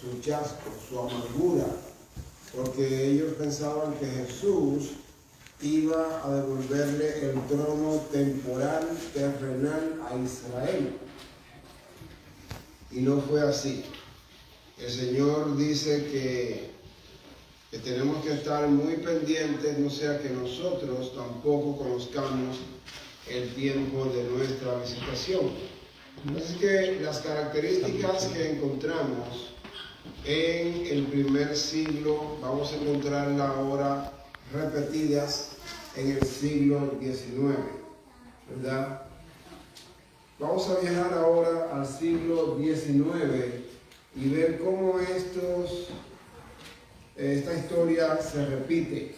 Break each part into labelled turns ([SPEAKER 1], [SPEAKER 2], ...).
[SPEAKER 1] su chasco, su amargura, porque ellos pensaban que Jesús iba a devolverle el trono temporal, terrenal a Israel. Y no fue así. El Señor dice que tenemos que estar muy pendientes, no sea que nosotros tampoco conozcamos el tiempo de nuestra visitación. Así que las características que encontramos en el primer siglo, vamos a encontrarlas ahora repetidas en el siglo XIX, ¿verdad? Vamos a viajar ahora al siglo XIX y ver cómo esta historia se repite.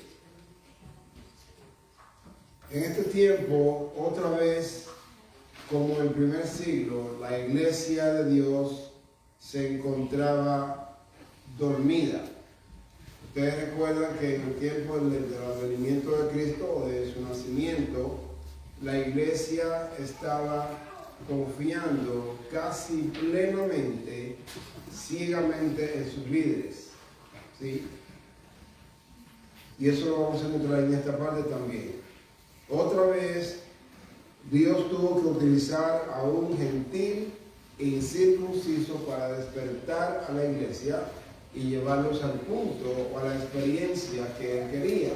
[SPEAKER 1] En este tiempo, otra vez, como en el primer siglo, la iglesia de Dios se encontraba dormida. Ustedes recuerdan que en el tiempo del advenimiento de Cristo o de su nacimiento, la iglesia estaba confiando casi plenamente, ciegamente en sus líderes. ¿Sí? Y eso lo vamos a encontrar en esta parte también. Otra vez, Dios tuvo que utilizar a un gentil incircunciso para despertar a la iglesia y llevarlos al punto o a la experiencia que Él quería.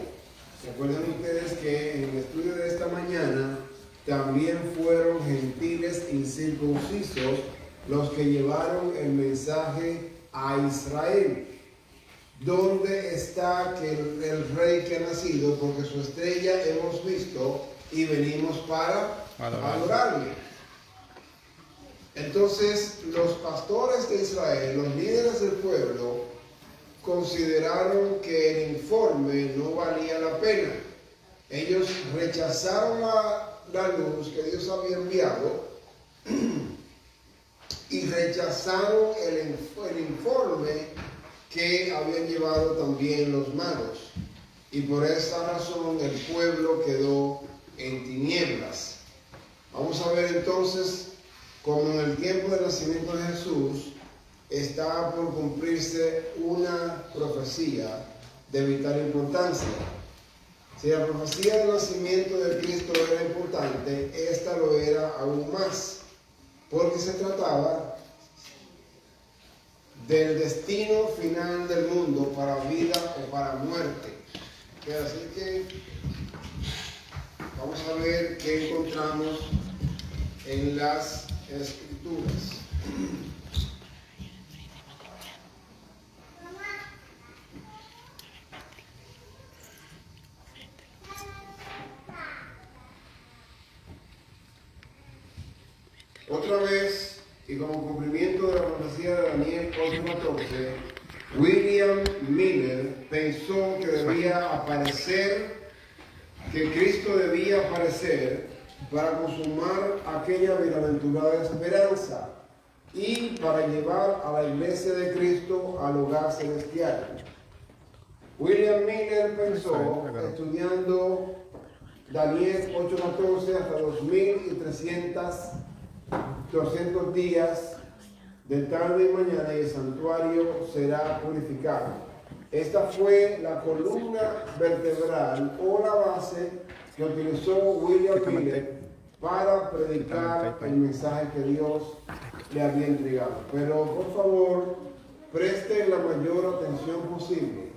[SPEAKER 1] Recuerden ustedes que en el estudio de esta mañana también fueron gentiles incircuncisos los que llevaron el mensaje a Israel. ¿Dónde está el rey que ha nacido? Porque su estrella hemos visto y venimos para adorarle. Entonces, los pastores de Israel, los líderes del pueblo, consideraron que el informe no valía la pena. Ellos rechazaron la luz que Dios había enviado y rechazaron el informe que habían llevado también los magos. Y por esa razón el pueblo quedó en tinieblas. Vamos a ver entonces cómo en el tiempo del nacimiento de Jesús está por cumplirse una profecía de vital importancia. Si la profecía del nacimiento de Cristo era importante, esta lo era aún más, porque se trataba del destino final del mundo para vida o para muerte. Así que vamos a ver qué encontramos en las Escrituras. Otra vez, y como cumplimiento de la profecía de Daniel 8:14, William Miller pensó que Cristo debía aparecer para consumar aquella bienaventurada esperanza y para llevar a la iglesia de Cristo al hogar celestial. William Miller pensó, estudiando Daniel 8:14 hasta 200 días de tarde y mañana, y el santuario será purificado. Esta fue la columna vertebral o la base que utilizó William Miller para predicar el mensaje que Dios le había entregado. Pero por favor, presten la mayor atención posible,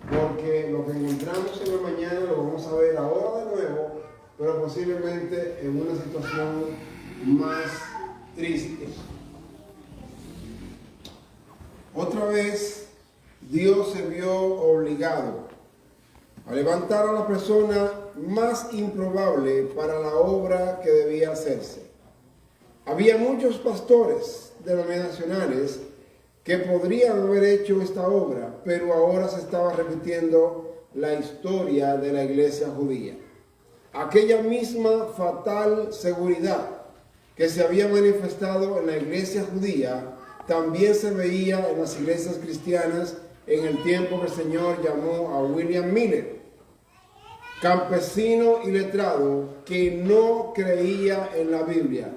[SPEAKER 1] porque lo que encontramos en la mañana lo vamos a ver ahora de nuevo, pero posiblemente en una situación más triste. Otra vez, Dios se vio obligado a levantar a la persona más improbable para la obra que debía hacerse. Había muchos pastores denominacionales que podrían haber hecho esta obra, pero ahora se estaba repitiendo la historia de la iglesia judía. Aquella misma fatal seguridad que se había manifestado en la iglesia judía también se veía en las iglesias cristianas en el tiempo que el Señor llamó a William Miller, campesino y letrado que no creía en la Biblia.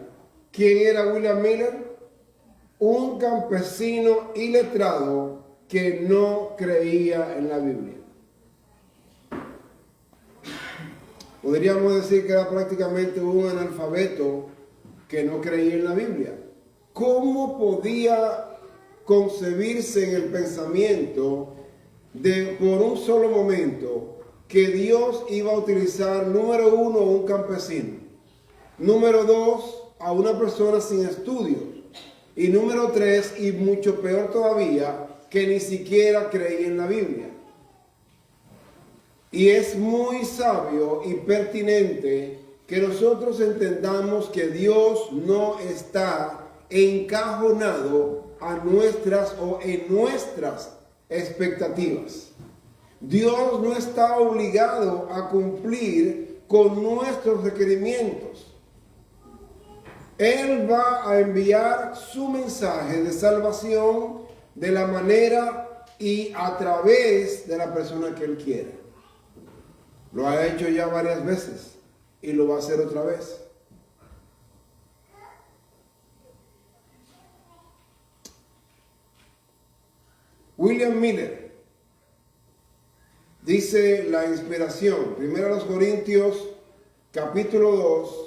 [SPEAKER 1] ¿Quién era William Miller? un campesino iletrado que no creía en la Biblia. Podríamos decir que era prácticamente un analfabeto que no creía en la Biblia. ¿Cómo podía concebirse en el pensamiento de por un solo momento que Dios iba a utilizar, número uno, un campesino, número dos, a una persona sin estudios, y número tres, y mucho peor todavía, que ni siquiera creía en la Biblia? Y es muy sabio y pertinente que nosotros entendamos que Dios no está encajonado a nuestras o en nuestras expectativas. Dios no está obligado a cumplir con nuestros requerimientos. Él va a enviar su mensaje de salvación de la manera y a través de la persona que Él quiera. Lo ha hecho ya varias veces y lo va a hacer otra vez. William Miller dice la inspiración, 1 Corintios capítulo 2,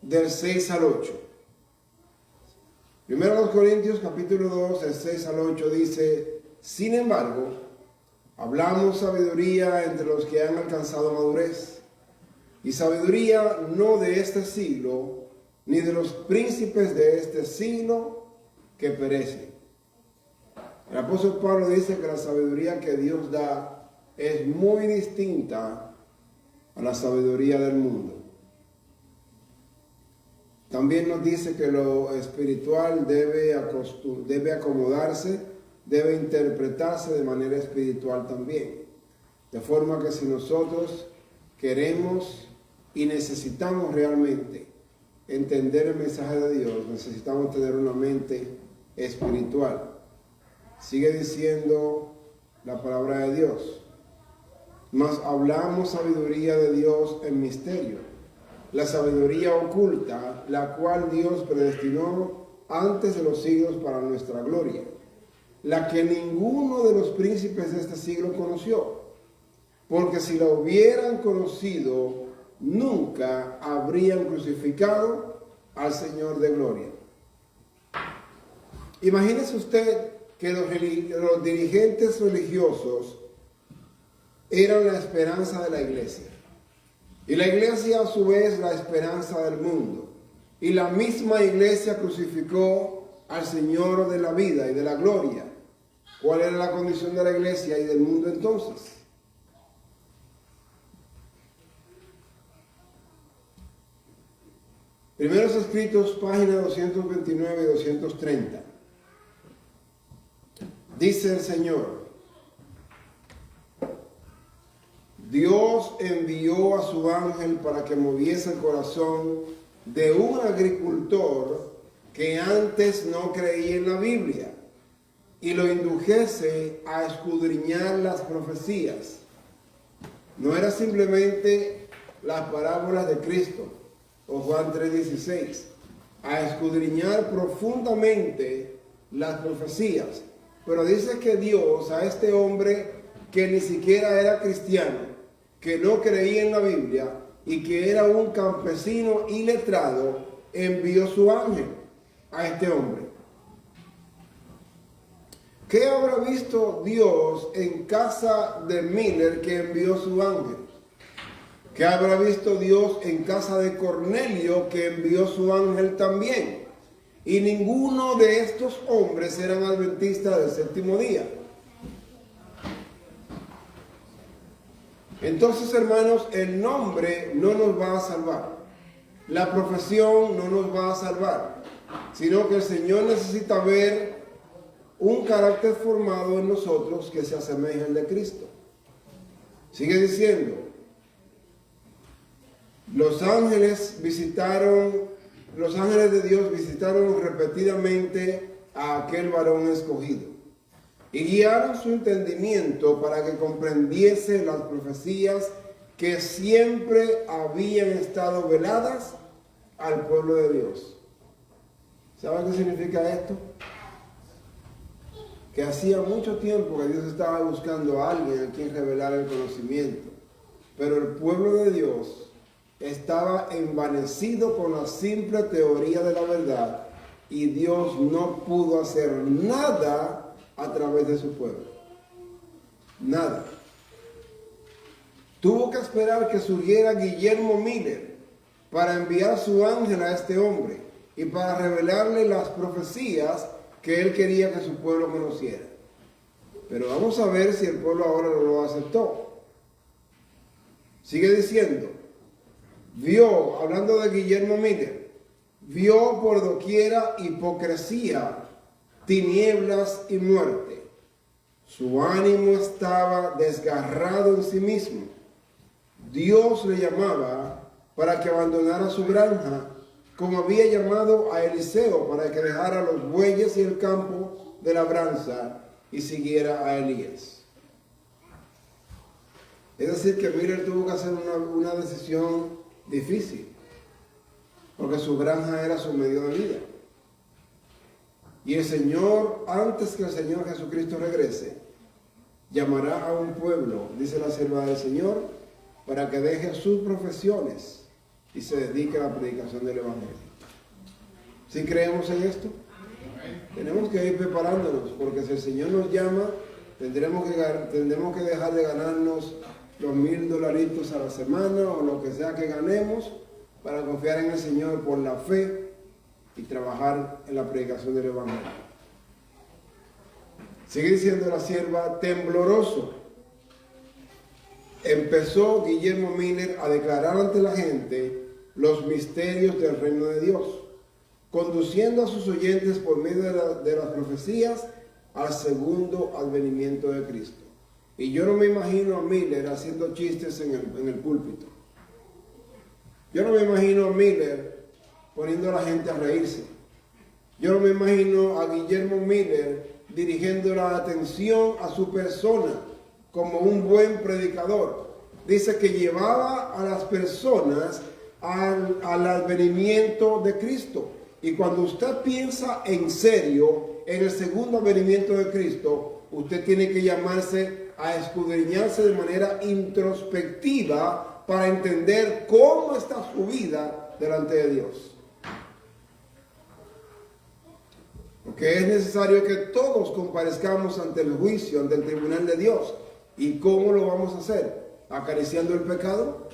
[SPEAKER 1] del 6 al 8. 1 Corintios capítulo 2, del 6 al 8 dice: sin embargo, hablamos sabiduría entre los que han alcanzado madurez, y sabiduría no de este siglo, ni de los príncipes de este siglo que perecen. El apóstol Pablo dice que la sabiduría que Dios da es muy distinta a la sabiduría del mundo. También nos dice que lo espiritual debe acomodarse, debe interpretarse de manera espiritual también. De forma que si nosotros queremos y necesitamos realmente entender el mensaje de Dios, necesitamos tener una mente espiritual. Sigue diciendo la palabra de Dios: mas hablamos sabiduría de Dios en misterio, la sabiduría oculta, la cual Dios predestinó antes de los siglos para nuestra gloria, la que ninguno de los príncipes de este siglo conoció, porque si la hubieran conocido, nunca habrían crucificado al Señor de gloria. Imagínese usted que los dirigentes religiosos eran la esperanza de la iglesia. Y la iglesia a su vez la esperanza del mundo. Y la misma iglesia crucificó al Señor de la vida y de la gloria. ¿Cuál era la condición de la iglesia y del mundo entonces? Primeros Escritos, páginas 229 y 230. Dice el Señor: Dios envió a su ángel para que moviese el corazón de un agricultor que antes no creía en la Biblia y lo indujese a escudriñar las profecías. No era simplemente las parábolas de Cristo o Juan 3:16, a escudriñar profundamente las profecías. Pero dice que Dios a este hombre que ni siquiera era cristiano, que no creía en la Biblia y que era un campesino iletrado, envió su ángel a este hombre. ¿Qué habrá visto Dios en casa de Miller que envió su ángel? ¿Qué habrá visto Dios en casa de Cornelio que envió su ángel también? Y ninguno de estos hombres eran adventistas del séptimo día. Entonces, hermanos, el nombre no nos va a salvar. La profesión no nos va a salvar. Sino que el Señor necesita ver un carácter formado en nosotros que se asemeje al de Cristo. Sigue diciendo: los ángeles de Dios visitaron repetidamente a aquel varón escogido y guiaron su entendimiento para que comprendiese las profecías que siempre habían estado veladas al pueblo de Dios. ¿Sabe qué significa esto? Que hacía mucho tiempo que Dios estaba buscando a alguien a quien revelar el conocimiento. Pero el pueblo de Dios estaba envanecido con la simple teoría de la verdad y Dios no pudo hacer nada a través de su pueblo. Nada. Tuvo que esperar que surgiera Guillermo Miller para enviar su ángel a este hombre y para revelarle las profecías que él quería que su pueblo conociera. Pero vamos a ver si el pueblo ahora no lo aceptó. Sigue diciendo, vio, hablando de Guillermo Miller, vio por doquiera hipocresía, tinieblas y muerte. Su ánimo estaba desgarrado en sí mismo. Dios le llamaba para que abandonara su granja, como había llamado a Eliseo para que dejara los bueyes y el campo de labranza y siguiera a Elías. Es decir, que Miller tuvo que hacer una decisión difícil, porque su granja era su medio de vida. Y el Señor, antes que el Señor Jesucristo regrese, llamará a un pueblo, dice la sierva del Señor, para que deje sus profesiones y se dedique a la predicación del Evangelio. ¿Sí creemos en esto? Tenemos que ir preparándonos, porque si el Señor nos llama, tendremos que dejar de ganarnos los $1000 a la semana o lo que sea que ganemos para confiar en el Señor por la fe y trabajar en la predicación del Evangelio. Sigue diciendo la sierva, tembloroso, empezó Guillermo Miller a declarar ante la gente los misterios del reino de Dios, conduciendo a sus oyentes por medio de las profecías al segundo advenimiento de Cristo. Y yo no me imagino a Miller haciendo chistes en el púlpito. Yo no me imagino a Miller poniendo a la gente a reírse. Yo no me imagino a Guillermo Miller dirigiendo la atención a su persona como un buen predicador. Dice que llevaba a las personas al advenimiento de Cristo. Y cuando usted piensa en serio en el segundo advenimiento de Cristo, usted tiene que llamarse a escudriñarse de manera introspectiva para entender cómo está su vida delante de Dios. Porque es necesario que todos comparezcamos ante el juicio, ante el tribunal de Dios. ¿Y cómo lo vamos a hacer? ¿Acariciando el pecado?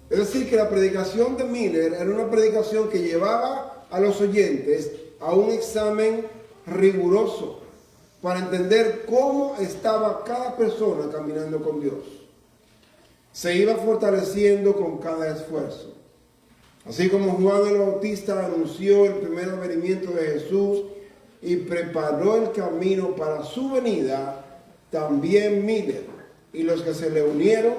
[SPEAKER 1] Es decir, que la predicación de Miller era una predicación que llevaba a los oyentes a un examen riguroso para entender cómo estaba cada persona caminando con Dios. Se iba fortaleciendo con cada esfuerzo. Así como Juan el Bautista anunció el primer advenimiento de Jesús y preparó el camino para su venida, también Miller y los que se le unieron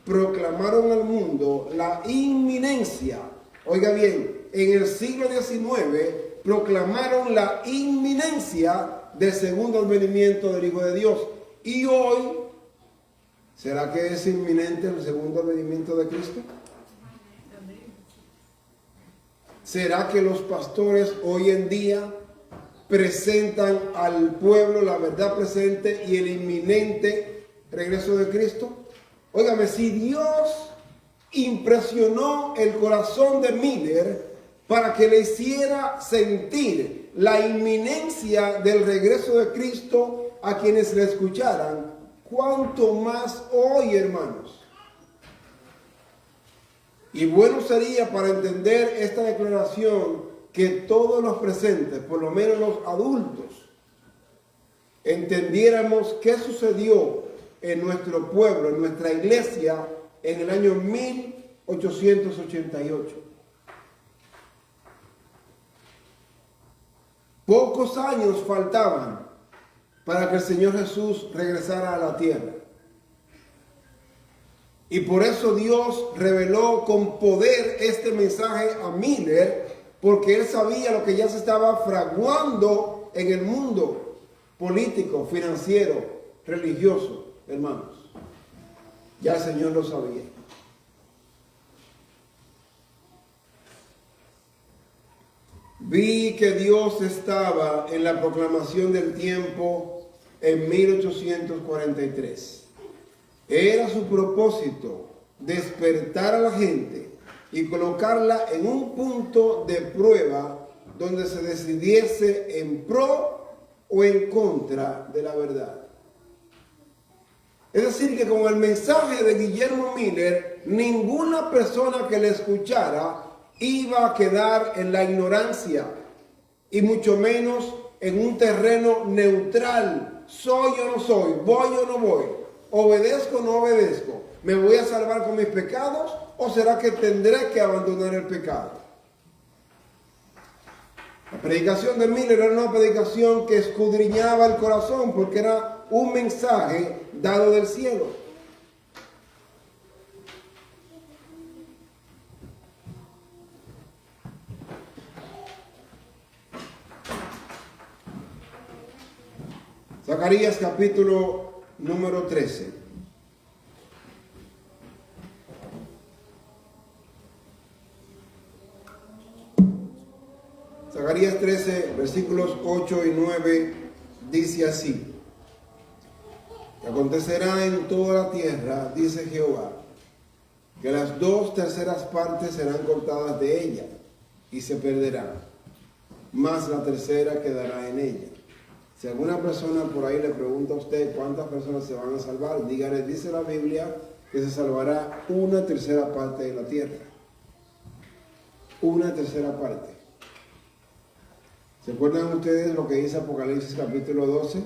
[SPEAKER 1] proclamaron al mundo la inminencia. Oiga bien, en el siglo XIX proclamaron la inminencia del segundo advenimiento del Hijo de Dios. Y hoy, ¿será que es inminente el segundo advenimiento de Cristo? ¿Será que los pastores hoy en día presentan al pueblo la verdad presente y el inminente regreso de Cristo? Óigame, si Dios impresionó el corazón de Miller para que le hiciera sentir la inminencia del regreso de Cristo a quienes le escucharan, ¿cuánto más hoy, hermanos? Y bueno sería para entender esta declaración que todos los presentes, por lo menos los adultos, entendiéramos qué sucedió en nuestro pueblo, en nuestra iglesia, en el año 1888. Pocos años faltaban para que el Señor Jesús regresara a la tierra. Y por eso Dios reveló con poder este mensaje a Miller, porque él sabía lo que ya se estaba fraguando en el mundo político, financiero, religioso, hermanos. Ya el Señor lo sabía. vi que Dios estaba en la proclamación del tiempo en 1843. Era su propósito despertar a la gente y colocarla en un punto de prueba donde se decidiese en pro o en contra de la verdad. Es decir, que con el mensaje de Guillermo Miller, ninguna persona que le escuchara iba a quedar en la ignorancia, y mucho menos en un terreno neutral. Soy o no soy, voy o no voy, obedezco o no obedezco, me voy a salvar con mis pecados o será que tendré que abandonar el pecado. La predicación de Miller era una predicación que escudriñaba el corazón porque era un mensaje dado del cielo. Zacarías capítulo número 13. Zacarías 13, versículos 8 y 9, dice así: acontecerá en toda la tierra, dice Jehová, que las 2/3 partes serán cortadas de ella y se perderán, mas la tercera quedará en ella. Si alguna persona por ahí le pregunta a usted cuántas personas se van a salvar, dígale, dice la Biblia que se salvará 1/3 parte de la tierra. 1/3 parte. ¿Se acuerdan ustedes lo que dice Apocalipsis capítulo 12?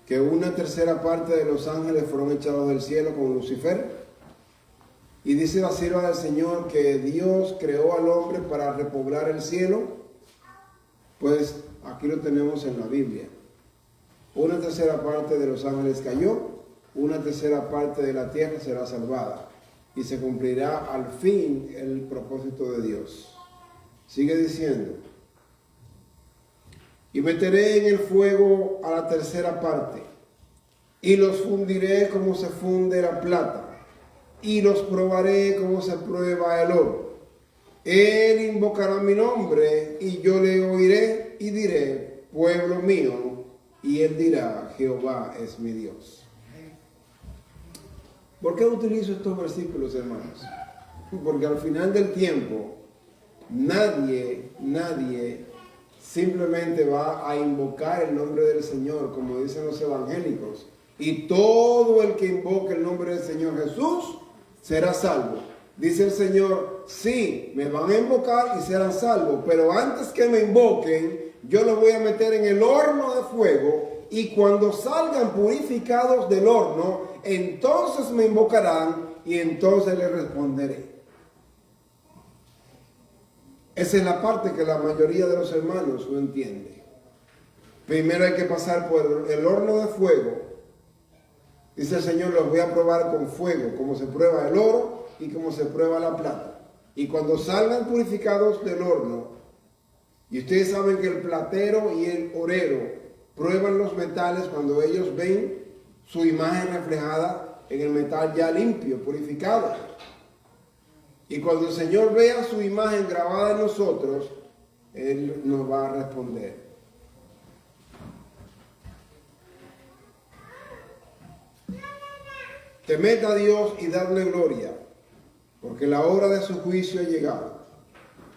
[SPEAKER 1] Que 1/3 parte de los ángeles fueron echados del cielo con Lucifer. Y dice la sierva del Señor que Dios creó al hombre para repoblar el cielo. Pues aquí lo tenemos en la Biblia. 1/3 parte de los ángeles cayó, 1/3 parte de la tierra será salvada y se cumplirá al fin el propósito de Dios. Sigue diciendo: y meteré en el fuego a la 1/3 parte y los fundiré como se funde la plata y los probaré como se prueba el oro. Él invocará mi nombre y yo le oiré y diré, pueblo mío, y él dirá, Jehová es mi Dios. ¿Por qué utilizo estos versículos, hermanos? Porque al final del tiempo nadie simplemente va a invocar el nombre del Señor, como dicen los evangélicos, y todo el que invoque el nombre del Señor Jesús será salvo. Dice el Señor, sí, me van a invocar y serán salvos, pero antes que me invoquen, yo los voy a meter en el horno de fuego, y cuando salgan purificados del horno, entonces me invocarán y entonces les responderé. Esa es la parte que la mayoría de los hermanos no entiende. Primero hay que pasar por el horno de fuego. Dice el Señor, los voy a probar con fuego, como se prueba el oro y como se prueba la plata. Y cuando salgan purificados del horno, y ustedes saben que el platero y el orero prueban los metales cuando ellos ven su imagen reflejada en el metal ya limpio, purificado. Y cuando el Señor vea su imagen grabada en nosotros, Él nos va a responder. Temed a Dios y dadle gloria, porque la hora de su juicio ha llegado.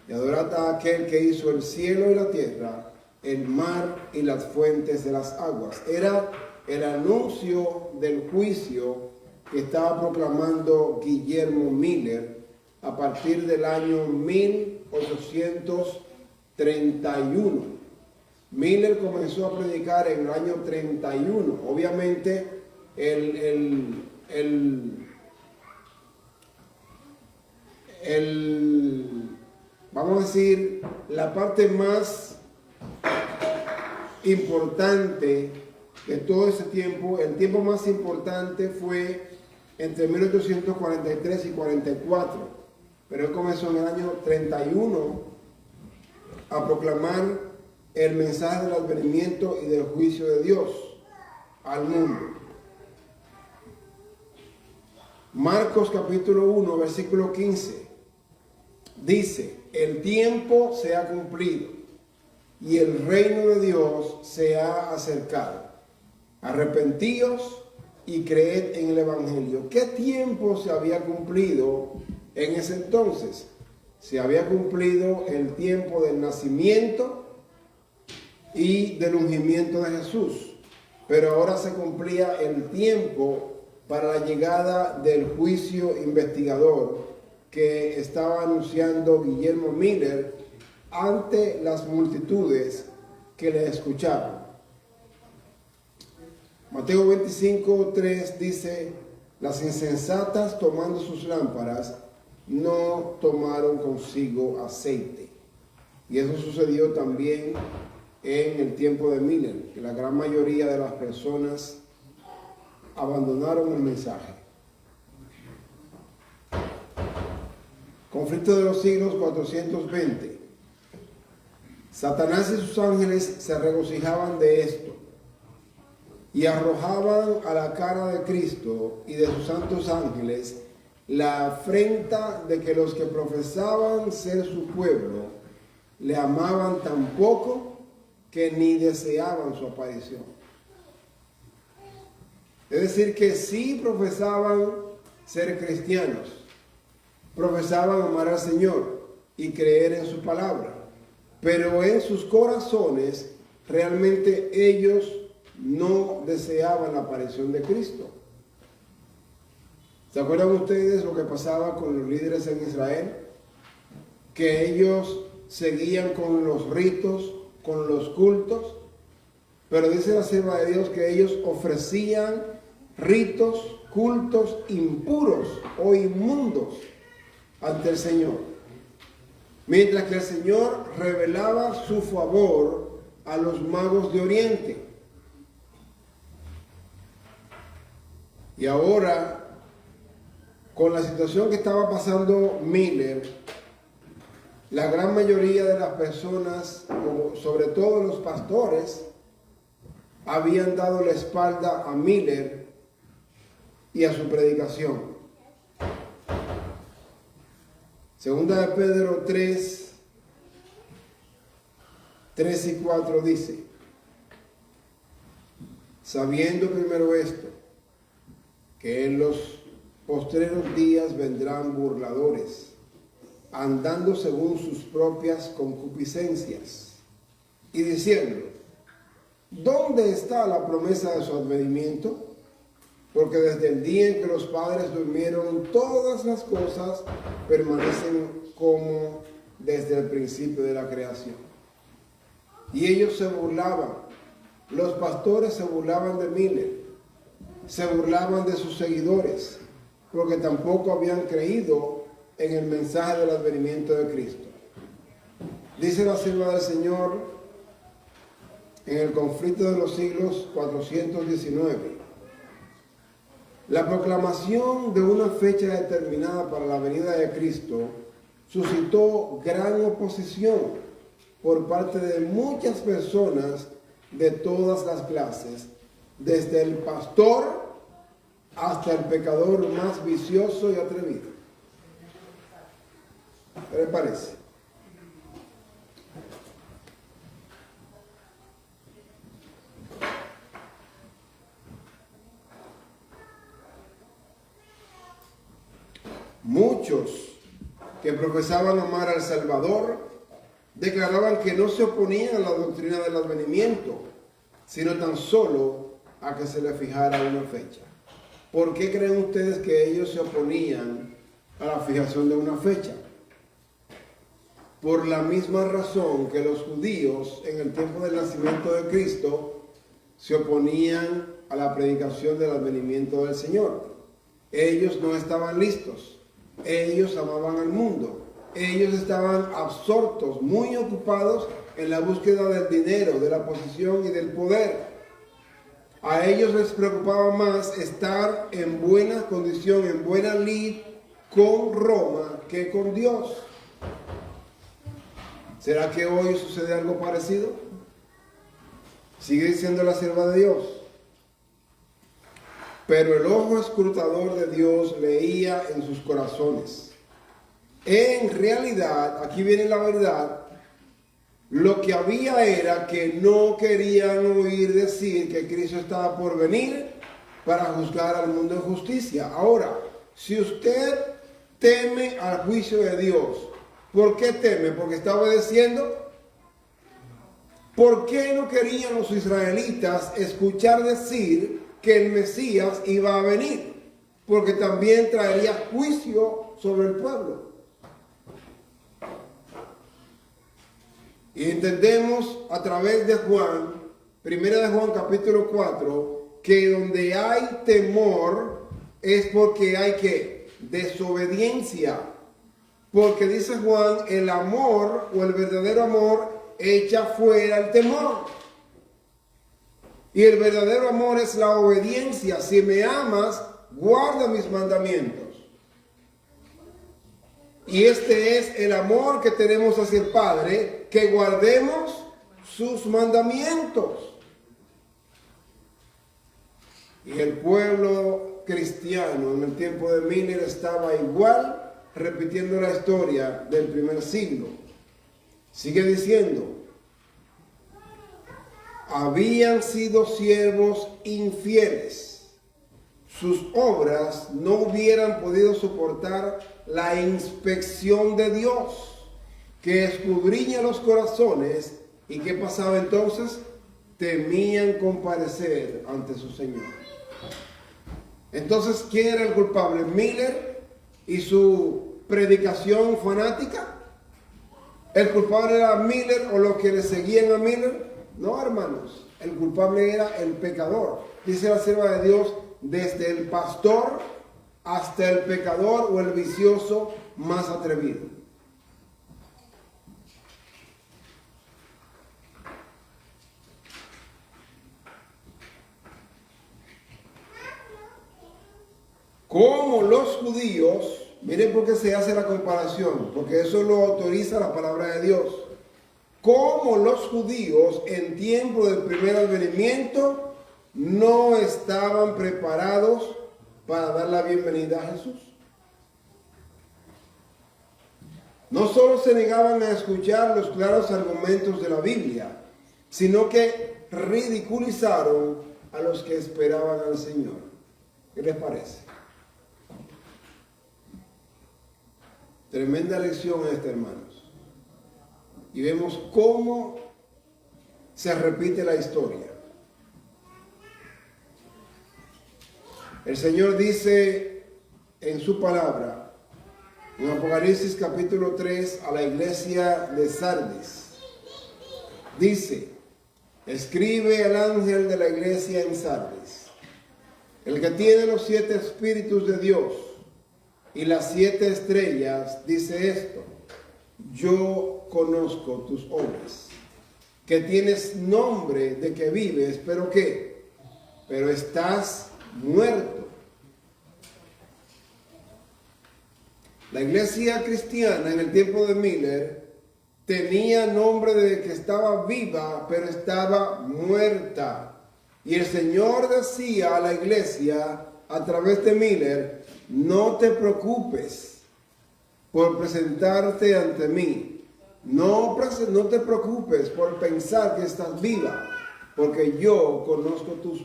[SPEAKER 1] Y adorad a aquel que hizo el cielo y la tierra, el mar y las fuentes de las aguas. Era el anuncio del juicio que estaba proclamando Guillermo Miller a partir del año 1831. Miller comenzó a predicar en el año 31. Obviamente vamos a decir, la parte más importante de todo ese tiempo, el tiempo más importante fue entre 1843 y 44, pero él comenzó en el año 31 a proclamar el mensaje del advenimiento y del juicio de Dios al mundo. Marcos capítulo 1, versículo 15, dice, el tiempo se ha cumplido y el reino de Dios se ha acercado. Arrepentíos y creed en el Evangelio. ¿Qué tiempo se había cumplido en ese entonces? Se había cumplido el tiempo del nacimiento y del ungimiento de Jesús, pero ahora se cumplía el tiempo para la llegada del juicio investigador que estaba anunciando Guillermo Miller ante las multitudes que le escuchaban. Mateo 25:3 dice: las insensatas, tomando sus lámparas, no tomaron consigo aceite. Y eso sucedió también en el tiempo de Miller, que la gran mayoría de las personas abandonaron el mensaje. Conflicto de los siglos 420. Satanás y sus ángeles se regocijaban de esto y arrojaban a la cara de Cristo y de sus santos ángeles la afrenta de que los que profesaban ser su pueblo le amaban tan poco que ni deseaban su aparición. Es decir, que sí profesaban ser cristianos, profesaban amar al Señor y creer en su palabra, pero en sus corazones realmente ellos no deseaban la aparición de Cristo. ¿Se acuerdan ustedes lo que pasaba con los líderes en Israel? Que ellos seguían con los ritos, con los cultos, pero dice la sierva de Dios que ellos ofrecían ritos, cultos impuros o inmundos ante el Señor, mientras que el Señor revelaba su favor a los magos de Oriente. Y ahora, con la situación que estaba pasando Miller, la gran mayoría de las personas, sobre todo los pastores, habían dado la espalda a Miller y a su predicación. Segunda de Pedro 3, 3 y 4 dice: sabiendo primero esto, que en los postreros días vendrán burladores, andando según sus propias concupiscencias, y diciendo: ¿dónde está la promesa de su advenimiento? Porque desde el día en que los padres durmieron, todas las cosas permanecen como desde el principio de la creación. Y ellos se burlaban, los pastores se burlaban de Miller, se burlaban de sus seguidores, porque tampoco habían creído en el mensaje del advenimiento de Cristo. Dice la sierva del Señor en el conflicto de los siglos 419: la proclamación de una fecha determinada para la venida de Cristo suscitó gran oposición por parte de muchas personas de todas las clases, desde el pastor hasta el pecador más vicioso y atrevido. ¿Qué les parece? Muchos que profesaban amar al Salvador declaraban que no se oponían a la doctrina del advenimiento, sino tan solo a que se le fijara una fecha. ¿Por qué creen ustedes que ellos se oponían a la fijación de una fecha? Por la misma razón que los judíos en el tiempo del nacimiento de Cristo se oponían a la predicación del advenimiento del Señor. Ellos no estaban listos. Ellos amaban al mundo. Ellos estaban absortos, muy ocupados en la búsqueda del dinero, de la posición y del poder. A ellos les preocupaba más estar en buena condición, en buena lid con Roma que con Dios. ¿Será que hoy sucede algo parecido? Sigue diciendo la sierva de Dios: pero el ojo escrutador de Dios leía en sus corazones, En realidad, aquí viene la verdad, lo que había era que no querían oír decir que Cristo estaba por venir para juzgar al mundo en justicia. Ahora, si usted teme al juicio de Dios, ¿por qué teme? Porque está obedeciendo. ¿Por qué no querían los israelitas escuchar decir que el Mesías iba a venir? Porque también traería juicio sobre el pueblo. Y entendemos a través de Juan, primera de Juan capítulo 4, que donde hay temor es porque hay que desobediencia. Porque dice Juan, el amor o el verdadero amor echa fuera el temor. Y el verdadero amor es la obediencia. Si me amas, guarda mis mandamientos. Y este es el amor que tenemos hacia el Padre, que guardemos sus mandamientos. Y el pueblo cristiano en el tiempo de Miller estaba igual, repitiendo la historia del primer siglo. Sigue diciendo, habían sido siervos infieles. Sus obras no hubieran podido soportar la inspección de Dios, que escudriña los corazones. ¿Y qué pasaba entonces? Temían comparecer ante su Señor. Entonces, ¿quién era el culpable? ¿Miller y su predicación fanática? ¿El culpable era Miller o los que le seguían a Miller? No, hermanos. El culpable era el pecador. Dice la sierva de Dios, desde el pastor hasta el pecador o el vicioso más atrevido. Como los judíos, miren por qué se hace la comparación, porque eso lo autoriza la palabra de Dios. Como los judíos en tiempo del primer advenimiento no estaban preparados para dar la bienvenida a Jesús. No solo se negaban a escuchar los claros argumentos de la Biblia, sino que ridiculizaron a los que esperaban al Señor. ¿Qué les parece? Tremenda lección esta, hermanos. Y vemos cómo se repite la historia. El Señor dice en su palabra, en Apocalipsis capítulo 3, a la iglesia de Sardis. Dice, escribe al ángel de la iglesia en Sardis, el que tiene los 7 espíritus de Dios y las 7 estrellas, dice esto: yo conozco tus obras, que tienes nombre de que vives, pero ¿qué? Pero estás muerto. La iglesia cristiana en el tiempo de Miller tenía nombre de que estaba viva, pero estaba muerta. Y el Señor decía a la iglesia a través de Miller, no te preocupes por presentarte ante mí. No te preocupes por pensar que estás viva, porque yo conozco tus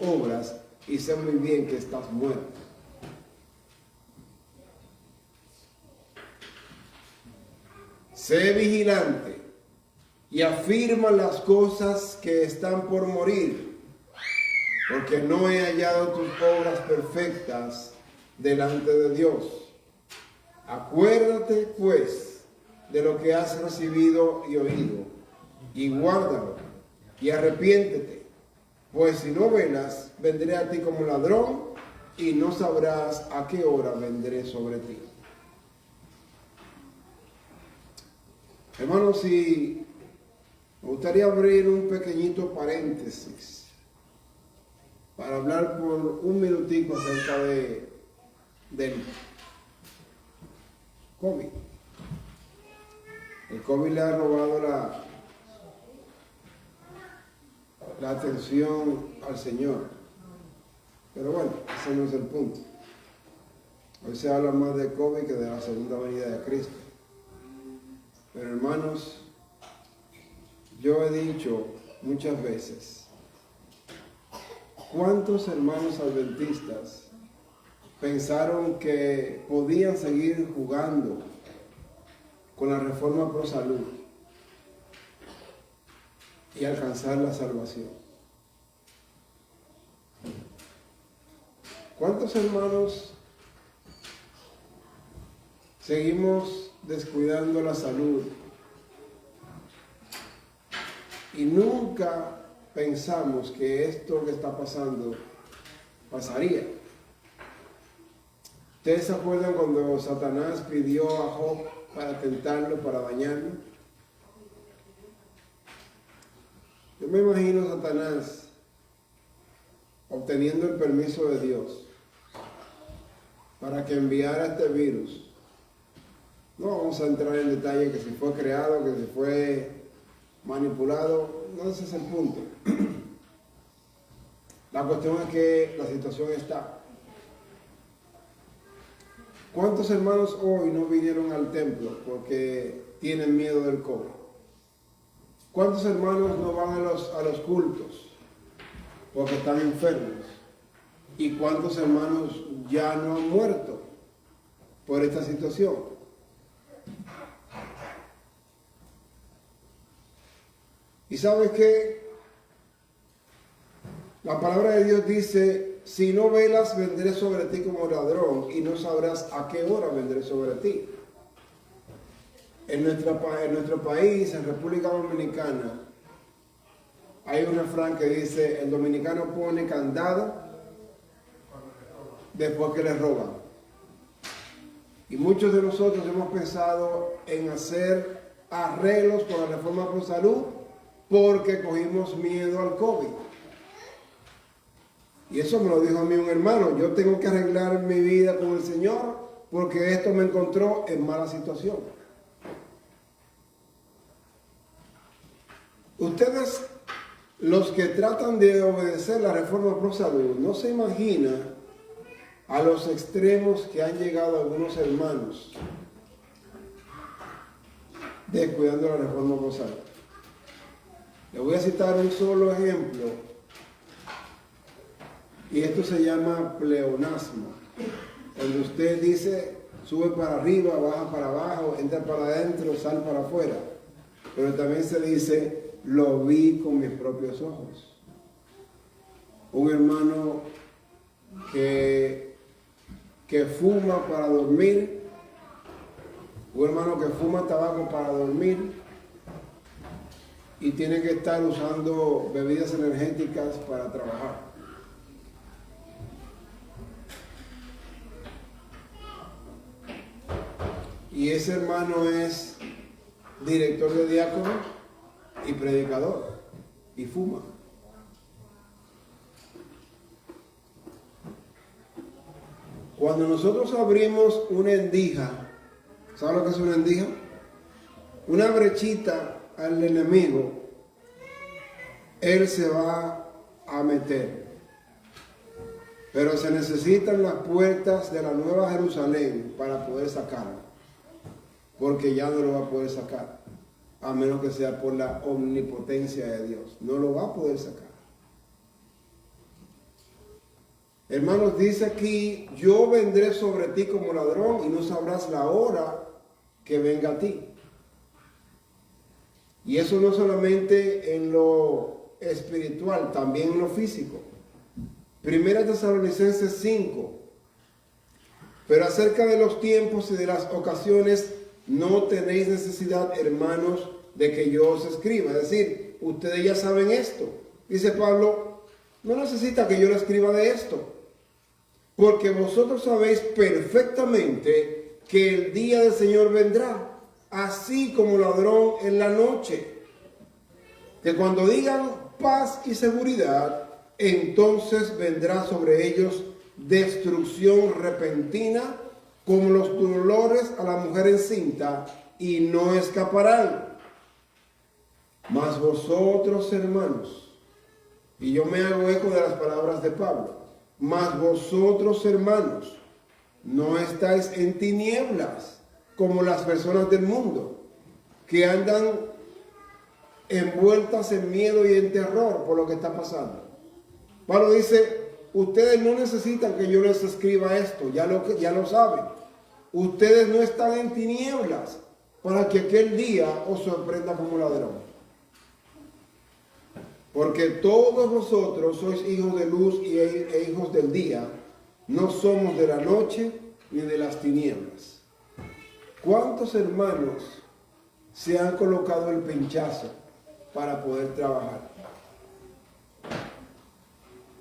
[SPEAKER 1] obras y sé muy bien que estás muerta. Sé vigilante y afirma las cosas que están por morir, porque no he hallado tus obras perfectas delante de Dios. Acuérdate, pues, de lo que has recibido y oído, y guárdalo, y arrepiéntete, pues si no velas, vendré a ti como ladrón, y no sabrás a qué hora vendré sobre ti. Hermanos, si me gustaría abrir un pequeñito paréntesis para hablar por un minutico acerca del COVID. El COVID le ha robado la atención al Señor. Pero bueno, ese no es el punto. Hoy se habla más de COVID que de la segunda venida de Cristo. Pero hermanos, yo he dicho muchas veces, ¿cuántos hermanos adventistas pensaron que podían seguir jugando con la reforma pro salud y alcanzar la salvación? ¿Cuántos hermanos seguimos descuidando la salud y nunca pensamos que esto que está pasando pasaría? ¿Ustedes se acuerdan cuando Satanás pidió a Job para tentarlo, para dañarlo? Yo me imagino a Satanás obteniendo el permiso de Dios para que enviara este virus. No vamos a entrar en detalle que si fue creado, que si fue manipulado, no ese es el punto. La cuestión es que la situación está. ¿Cuántos hermanos hoy no vinieron al templo porque tienen miedo del COVID? ¿Cuántos hermanos no van a los cultos porque están enfermos? ¿Y cuántos hermanos ya no han muerto por esta situación? ¿Y sabes qué? La palabra de Dios dice, si no velas, vendré sobre ti como ladrón y no sabrás a qué hora vendré sobre ti. En nuestro país, en República Dominicana, hay un refrán que dice, el dominicano pone candado después que le roban. Y muchos de nosotros hemos pensado en hacer arreglos con la reforma pro salud porque cogimos miedo al COVID. Y eso me lo dijo a mí un hermano, yo tengo que arreglar mi vida con el Señor porque esto me encontró en mala situación. Ustedes, los que tratan de obedecer la reforma pro salud, no se imaginan a los extremos que han llegado algunos hermanos descuidando la reforma pro salud. Le voy a citar un solo ejemplo, y esto se llama pleonasmo. Cuando usted dice, sube para arriba, baja para abajo, entra para adentro, sal para afuera. Pero también se dice, lo vi con mis propios ojos. Un hermano que fuma para dormir, un hermano que fuma tabaco para dormir y tiene que estar usando bebidas energéticas para trabajar. Y ese hermano es director de diácono y predicador y fuma. Cuando nosotros abrimos una endija, ¿sabe lo que es una endija? Una brechita al enemigo, él se va a meter. Pero se necesitan las puertas de la Nueva Jerusalén para poder sacarlo. Porque ya no lo va a poder sacar, a menos que sea por la omnipotencia de Dios. No lo va a poder sacar. Hermanos, dice aquí, yo vendré sobre ti como ladrón y no sabrás la hora que venga a ti. Y eso no solamente en lo espiritual, también en lo físico. Primera Tesalonicenses 5. Pero acerca de los tiempos y de las ocasiones, no tenéis necesidad, hermanos, de que yo os escriba. Es decir, ustedes ya saben esto. Dice Pablo, no necesita que yo le escriba de esto. Porque vosotros sabéis perfectamente que el día del Señor vendrá, así como ladrón en la noche. Que cuando digan paz y seguridad, entonces vendrá sobre ellos destrucción repentina, como los dolores a la mujer encinta, y no escaparán. Mas vosotros, hermanos, y yo me hago eco de las palabras de Pablo, mas vosotros, hermanos, no estáis en tinieblas como las personas del mundo, que andan envueltas en miedo y en terror por lo que está pasando. Pablo dice, ustedes no necesitan que yo les escriba esto, ya lo saben. Ustedes no están en tinieblas para que aquel día os sorprenda como ladrón. Porque todos vosotros sois hijos de luz e hijos del día, no somos de la noche ni de las tinieblas. ¿Cuántos hermanos se han colocado el pinchazo para poder trabajar?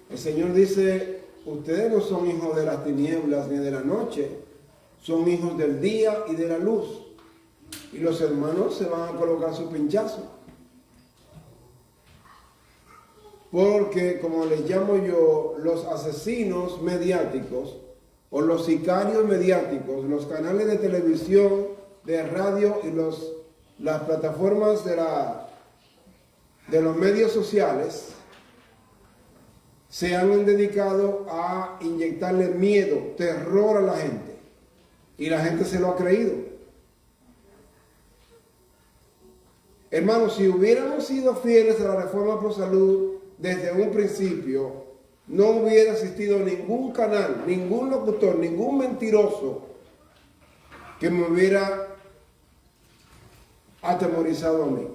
[SPEAKER 1] El Señor dice, ustedes no son hijos de las tinieblas ni de la noche, son hijos del día y de la luz. Y los hermanos se van a colocar su pinchazo. Porque, como les llamo yo, los asesinos mediáticos o los sicarios mediáticos, los canales de televisión, de radio y las plataformas de los medios sociales se han dedicado a inyectarle miedo, terror a la gente. Y la gente se lo ha creído. Hermanos, si hubiéramos sido fieles a la reforma pro salud desde un principio, no hubiera existido ningún canal, ningún locutor, ningún mentiroso que me hubiera atemorizado a mí,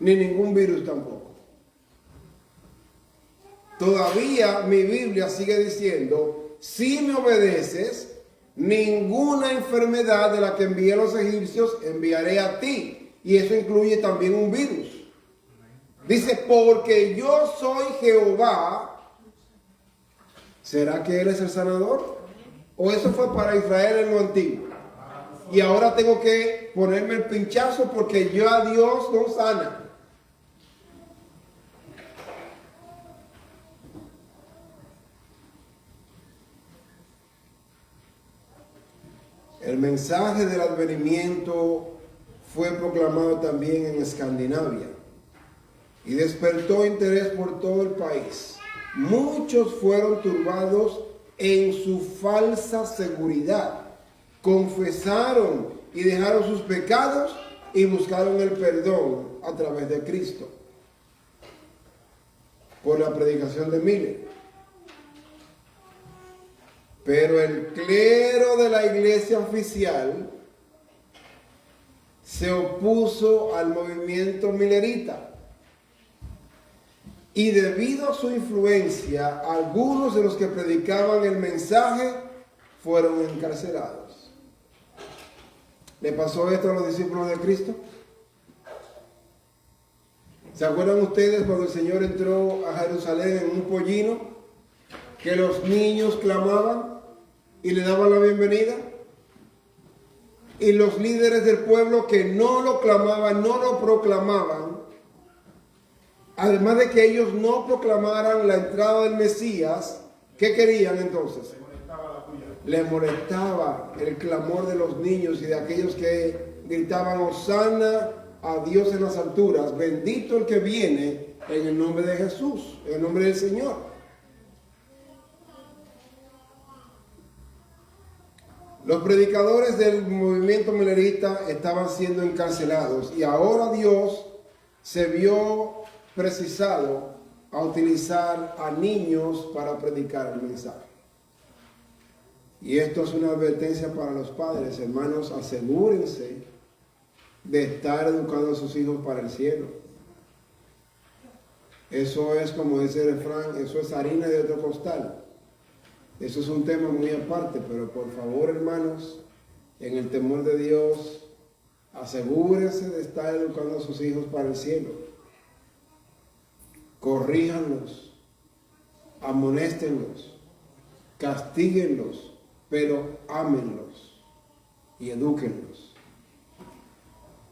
[SPEAKER 1] ni ningún virus tampoco. Todavía mi Biblia sigue diciendo, si me obedeces, ninguna enfermedad de la que envié a los egipcios enviaré a ti. Y eso incluye también un virus. Dice, porque yo soy Jehová. ¿Será que Él es el sanador? ¿O eso fue para Israel en lo antiguo? Y ahora tengo que ponerme el pinchazo porque yo a Dios no sana. El mensaje del advenimiento fue proclamado también en Escandinavia y despertó interés por todo el país. Muchos fueron turbados en su falsa seguridad, confesaron y dejaron sus pecados y buscaron el perdón a través de Cristo por la predicación de Miller. Pero el clero de la iglesia oficial se opuso al movimiento millerita. Y debido a su influencia, algunos de los que predicaban el mensaje fueron encarcelados. ¿Le pasó esto a los discípulos de Cristo? ¿Se acuerdan ustedes cuando el Señor entró a Jerusalén en un pollino? Que los niños clamaban y le daban la bienvenida. Y los líderes del pueblo que no lo clamaban, no lo proclamaban, además de que ellos no proclamaran la entrada del Mesías, ¿qué querían entonces? Les molestaba el clamor de los niños y de aquellos que gritaban, Hosana a Dios en las alturas, bendito el que viene en el nombre de Jesús, en el nombre del Señor. Los predicadores del movimiento millerita estaban siendo encarcelados y ahora Dios se vio precisado a utilizar a niños para predicar el mensaje. Y esto es una advertencia para los padres. Hermanos, asegúrense de estar educando a sus hijos para el cielo. Eso es, como dice el refrán, eso es harina de otro costal. Eso es un tema muy aparte, pero por favor, hermanos, en el temor de Dios, asegúrense de estar educando a sus hijos para el cielo. Corríjanlos, amonéstenlos, castíguenlos, pero ámenlos y edúquenlos.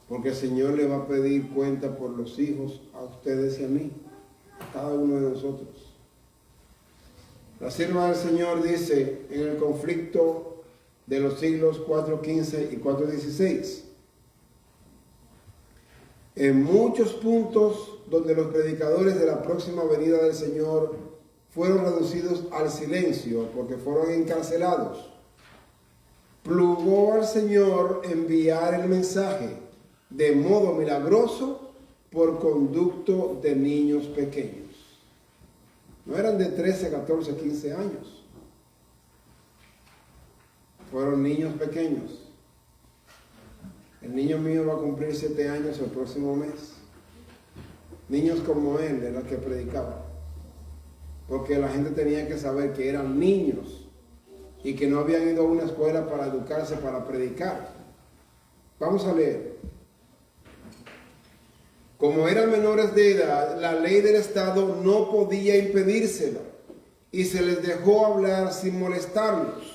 [SPEAKER 1] Porque el Señor le va a pedir cuenta por los hijos a ustedes y a mí, a cada uno de nosotros. La sierva del Señor dice en el conflicto de los siglos 4:15 y 4:16, en muchos puntos donde los predicadores de la próxima venida del Señor fueron reducidos al silencio porque fueron encarcelados, plugó al Señor enviar el mensaje de modo milagroso por conducto de niños pequeños. No eran de 13, 14, 15 años. Fueron niños pequeños. El niño mío va a cumplir 7 años el próximo mes. Niños como él, de los que predicaba. Porque la gente tenía que saber que eran niños y que no habían ido a una escuela para educarse, para predicar. Vamos a leer. Como eran menores de edad, la ley del Estado no podía impedírselo y se les dejó hablar sin molestarlos.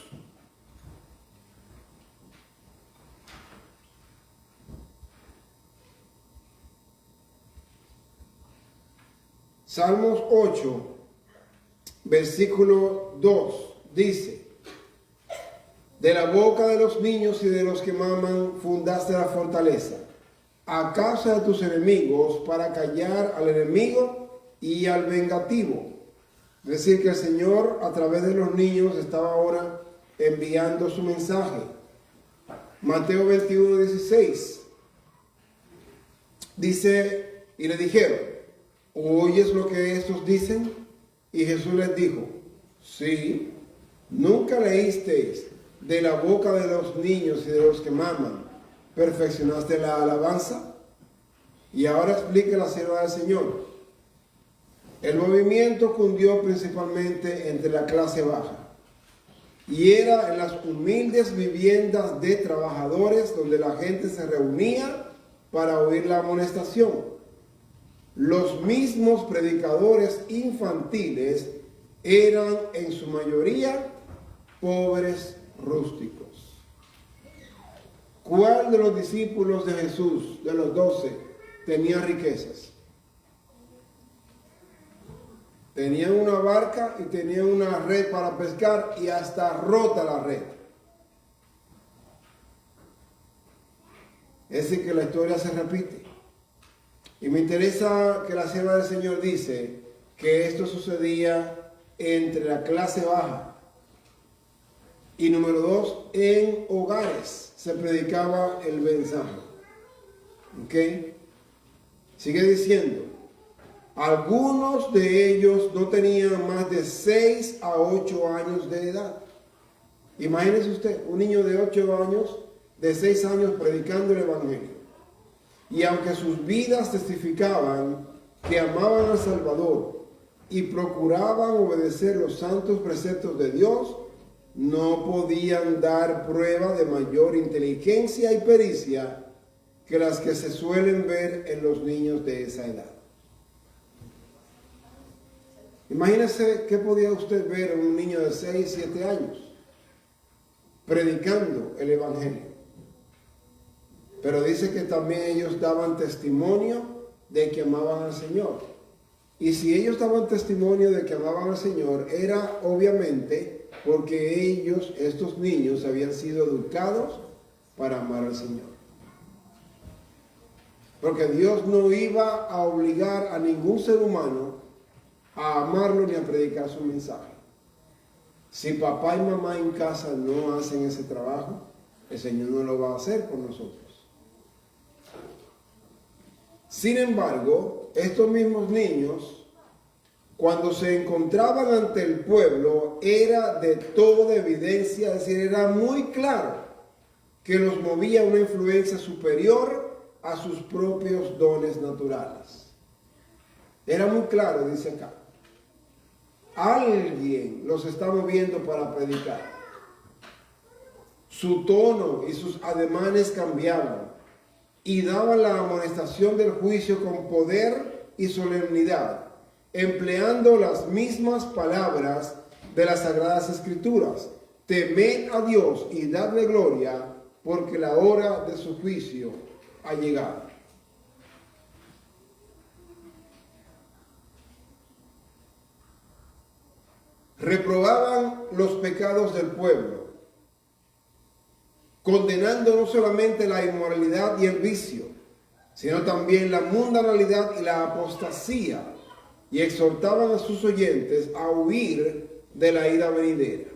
[SPEAKER 1] Salmos 8, versículo 2, dice: de la boca de los niños y de los que maman fundaste la fortaleza, a causa de tus enemigos, para callar al enemigo y al vengativo. Es decir, que el Señor a través de los niños estaba ahora enviando su mensaje. Mateo 21, 16 dice: y le dijeron, ¿oyes lo que estos dicen? Y Jesús les dijo, sí, ¿nunca leísteis de la boca de los niños y de los que maman perfeccionaste la alabanza? Y ahora explica la sierva del Señor. El movimiento cundió principalmente entre la clase baja y era en las humildes viviendas de trabajadores donde la gente se reunía para oír la amonestación. Los mismos predicadores infantiles eran en su mayoría pobres rústicos. ¿Cuál de los discípulos de Jesús, de los 12, tenía riquezas? Tenían una barca y tenían una red para pescar y hasta rota la red. Es decir, que la historia se repite. Y me interesa que la sierva del Señor dice que esto sucedía entre la clase baja. Y número 2, en hogares se predicaba el mensaje. ¿Ok? Sigue diciendo, algunos de ellos no tenían más de 6 a 8 años de edad. Imagínese usted, un niño de 8 años, de 6 años predicando el Evangelio. Y aunque sus vidas testificaban que amaban al Salvador y procuraban obedecer los santos preceptos de Dios, no podían dar prueba de mayor inteligencia y pericia que las que se suelen ver en los niños de esa edad. Imagínese qué podía usted ver en un niño de 6, 7 años predicando el Evangelio. Pero dice que también ellos daban testimonio de que amaban al Señor. Y si ellos daban testimonio de que amaban al Señor, era obviamente porque ellos, estos niños, habían sido educados para amar al Señor. Porque Dios no iba a obligar a ningún ser humano a amarlo ni a predicar su mensaje. Si papá y mamá en casa no hacen ese trabajo, el Señor no lo va a hacer por nosotros. Sin embargo, estos mismos niños, cuando se encontraban ante el pueblo, era de toda evidencia, es decir, era muy claro que los movía una influencia superior a sus propios dones naturales. Era muy claro, dice acá. Alguien los está moviendo para predicar. Su tono y sus ademanes cambiaban y daban la amonestación del juicio con poder y solemnidad, empleando las mismas palabras de las Sagradas Escrituras. Temed a Dios y dadle gloria, porque la hora de su juicio ha llegado. Reprobaban los pecados del pueblo, condenando no solamente la inmoralidad y el vicio, sino también la mundanalidad y la apostasía, y exhortaban a sus oyentes a huir de la ira venidera.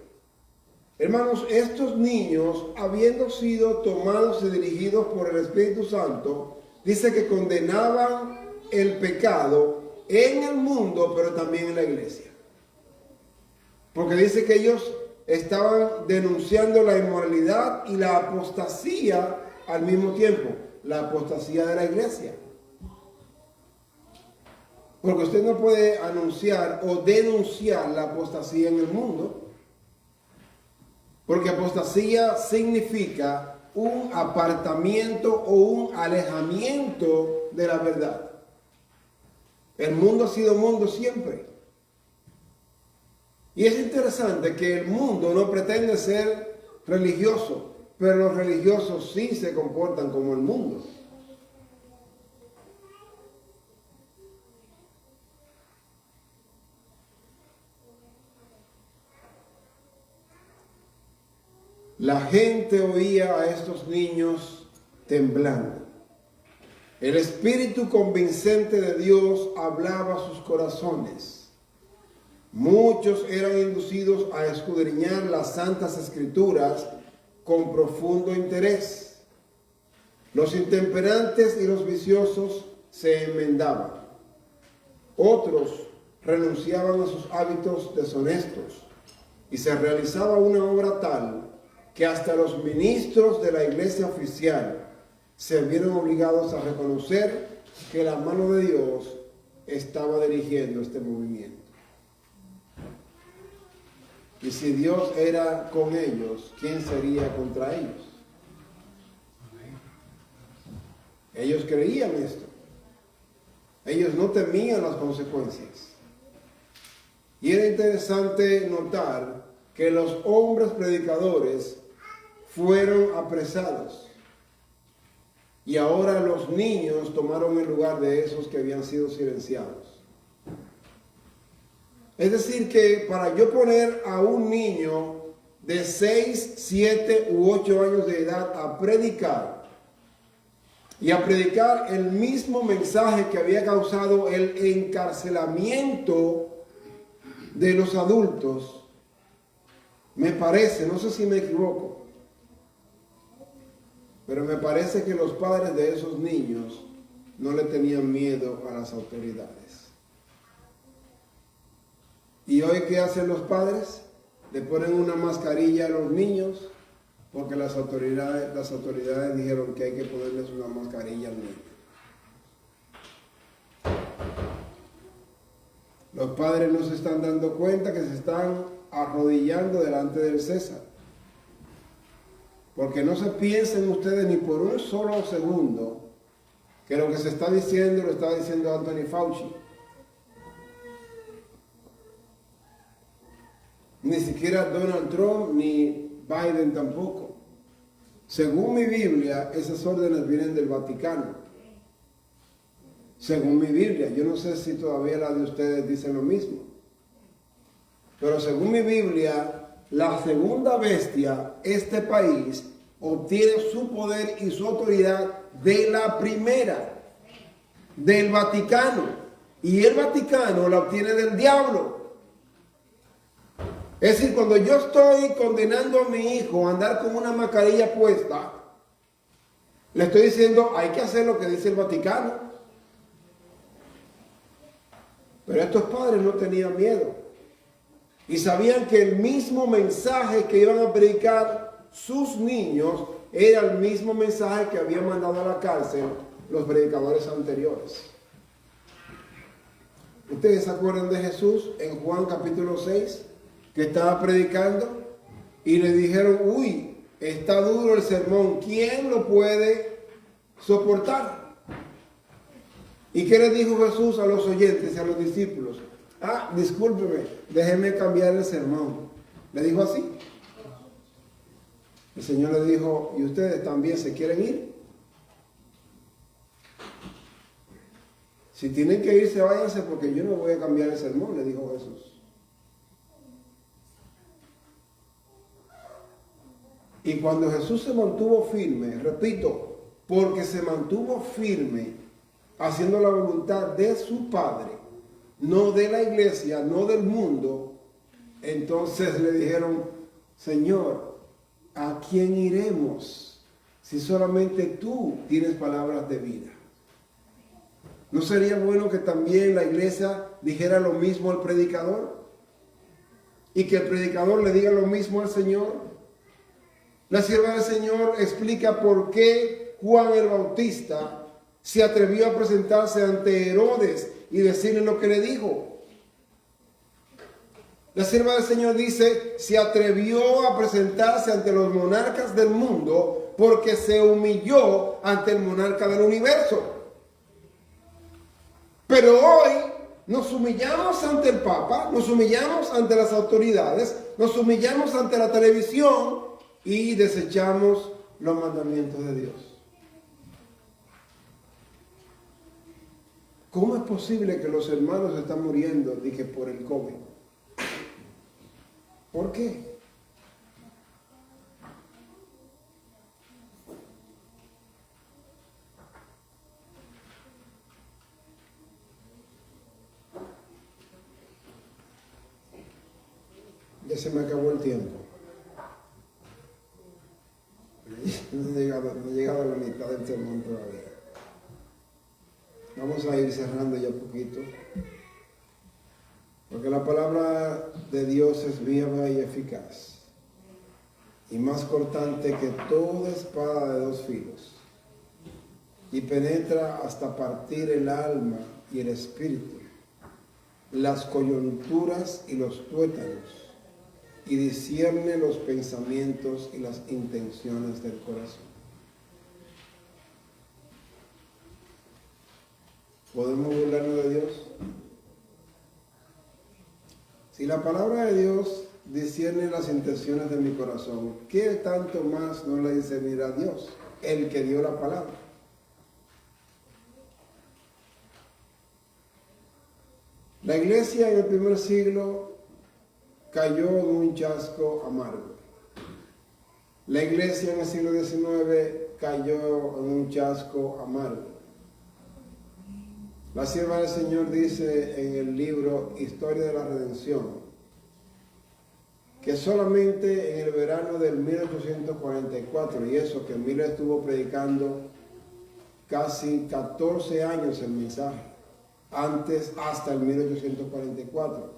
[SPEAKER 1] Hermanos, estos niños, habiendo sido tomados y dirigidos por el Espíritu Santo, dice que condenaban el pecado en el mundo, pero también en la iglesia. Porque dice que ellos estaban denunciando la inmoralidad y la apostasía al mismo tiempo. La apostasía de la iglesia. Porque usted no puede anunciar o denunciar la apostasía en el mundo. Porque apostasía significa un apartamiento o un alejamiento de la verdad. El mundo ha sido mundo siempre. Y es interesante que el mundo no pretende ser religioso, pero los religiosos sí se comportan como el mundo. La gente oía a estos niños temblando. El espíritu convincente de Dios hablaba a sus corazones. Muchos eran inducidos a escudriñar las santas escrituras con profundo interés. Los intemperantes y los viciosos se enmendaban. Otros renunciaban a sus hábitos deshonestos y se realizaba una obra tal que hasta los ministros de la iglesia oficial se vieron obligados a reconocer que la mano de Dios estaba dirigiendo este movimiento. Y si Dios era con ellos, ¿quién sería contra ellos? Ellos creían esto. Ellos no temían las consecuencias. Y era interesante notar que los hombres predicadores fueron apresados. Y ahora los niños tomaron el lugar de esos que habían sido silenciados. Es decir, que para yo poner a un niño de 6, 7 u 8 años de edad a predicar, y a predicar el mismo mensaje que había causado el encarcelamiento de los adultos, me parece, no sé si me equivoco, pero me parece que los padres de esos niños no le tenían miedo a las autoridades. ¿Y hoy qué hacen los padres? Le ponen una mascarilla a los niños porque las autoridades dijeron que hay que ponerles una mascarilla al niño. Los padres no se están dando cuenta que se están arrodillando delante del César. Porque no se piensen ustedes ni por un solo segundo que lo que se está diciendo lo está diciendo Anthony Fauci. Ni siquiera Donald Trump ni Biden tampoco. Según mi Biblia, esas órdenes vienen del Vaticano. Según mi Biblia, yo no sé si todavía las de ustedes dicen lo mismo. Pero según mi Biblia, la segunda bestia, este país, obtiene su poder y su autoridad de la primera, del Vaticano. Y el Vaticano la obtiene del diablo. Es decir, cuando yo estoy condenando a mi hijo a andar con una mascarilla puesta, le estoy diciendo, hay que hacer lo que dice el Vaticano. Pero estos padres no tenían miedo. Y sabían que el mismo mensaje que iban a predicar sus niños era el mismo mensaje que habían mandado a la cárcel los predicadores anteriores. ¿Ustedes se acuerdan de Jesús en Juan capítulo 6? Que estaba predicando y le dijeron, uy, está duro el sermón, ¿quién lo puede soportar? ¿Y qué le dijo Jesús a los oyentes y a los discípulos? Ah, discúlpeme, déjeme cambiar el sermón. ¿Le dijo así? El Señor le dijo, ¿y ustedes también se quieren ir? Si tienen que irse, váyanse porque yo no voy a cambiar el sermón, le dijo Jesús. Y cuando Jesús se mantuvo firme, repito, porque se mantuvo firme, haciendo la voluntad de su Padre, no de la iglesia, no del mundo, entonces le dijeron, Señor, ¿a quién iremos si solamente tú tienes palabras de vida? ¿No sería bueno que también la iglesia dijera lo mismo al predicador? Y que el predicador le diga lo mismo al Señor. La sierva del Señor explica por qué Juan el Bautista se atrevió a presentarse ante Herodes y decirle lo que le dijo. La sierva del Señor dice, se atrevió a presentarse ante los monarcas del mundo porque se humilló ante el monarca del universo. Pero hoy nos humillamos ante el Papa, nos humillamos ante las autoridades, nos humillamos ante la televisión y desechamos los mandamientos de Dios. ¿Cómo es posible que los hermanos están muriendo por el COVID? ¿Por qué? Ya se me acabó el tiempo. No he llegado a la mitad del sermón todavía. Vamos a ir cerrando ya poquito. Porque la palabra de Dios es viva y eficaz. Y más cortante que toda espada de dos filos. Y penetra hasta partir el alma y el espíritu, las coyunturas y los tuétanos. Y discierne los pensamientos y las intenciones del corazón. ¿Podemos burlarnos de Dios? Si la palabra de Dios discierne las intenciones de mi corazón, ¿qué tanto más no le discernirá Dios, el que dio la palabra? La iglesia en el primer siglo cayó en un chasco amargo. La iglesia en el siglo XIX cayó en un chasco amargo. La sierva del Señor dice en el libro Historia de la Redención que solamente en el verano del 1844, y eso que Miller estuvo predicando casi 14 años el mensaje, antes hasta el 1844.